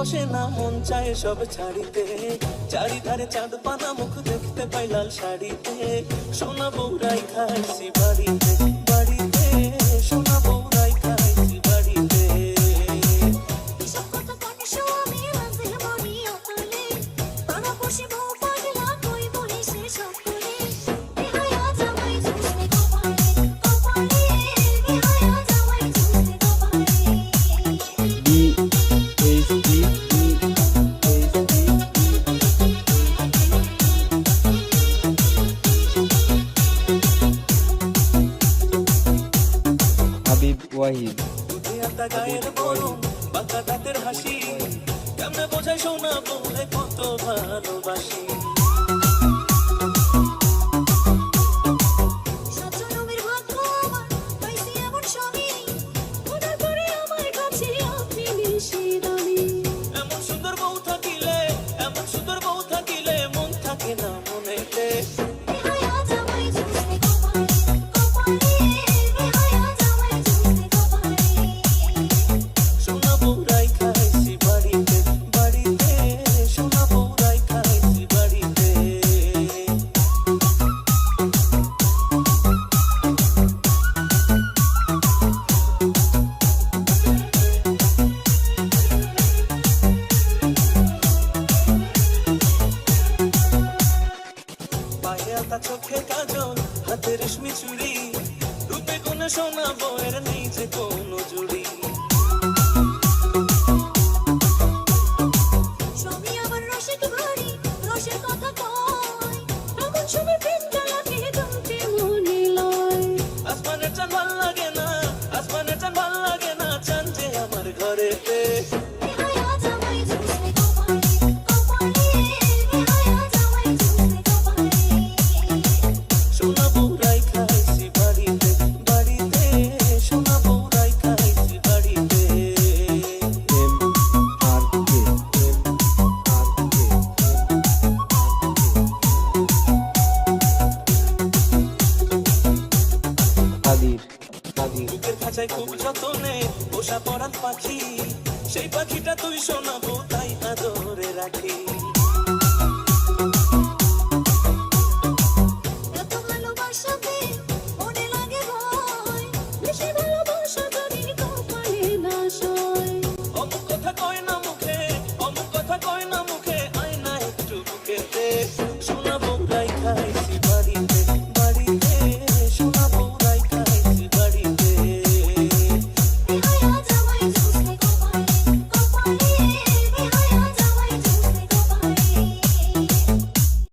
বসে না, মন চায় সব ছাড়িতে। চারিধারে চাঁদ পানা, মুখ দেখতে পাই লাল শাড়িতে। সোনা বউরাই খাইছি বাড়িতে, বাড়িতে সোনা বউরাই খাইছি বাড়িতে। ওয়াহিদ গায়ের বরণ, বাঁকা দাঁতের হাসি, কেমনে বোঝাই সোনা বউরে কত ভালোবাসি। এমন সুন্দর বউ থাকিলে, এমন সুন্দর বউ থাকিলে মন থাকে না মনেতে। সোনা বউরাই খাইছি বাড়িতে, বাড়িতে সোনা বউরাই খাইছি বাড়িতে। পায়ে আলতা, চোখে কাজল, হাতে রেশমি চুড়ি, রূপে গুণে সোনা বউয়ের নেই যে কোনো জুড়ি। আসমানের চাঁদ ভাল লাগে না, আসমানের চাঁদ ভাল লাগে না, চাঁদ যে আমার ঘরেতে। সোনা বউরাই খাইছি বাড়িতে, বাড়িতে সোনা বউরাই খাইছি বাড়িতে। এম আর কে কাদির বুকের খাঁচায় খুব যতনে পোষা পরাণ পাখি, সেই পাখিটা তুই সোনা বউ তাই আদরে রাখি।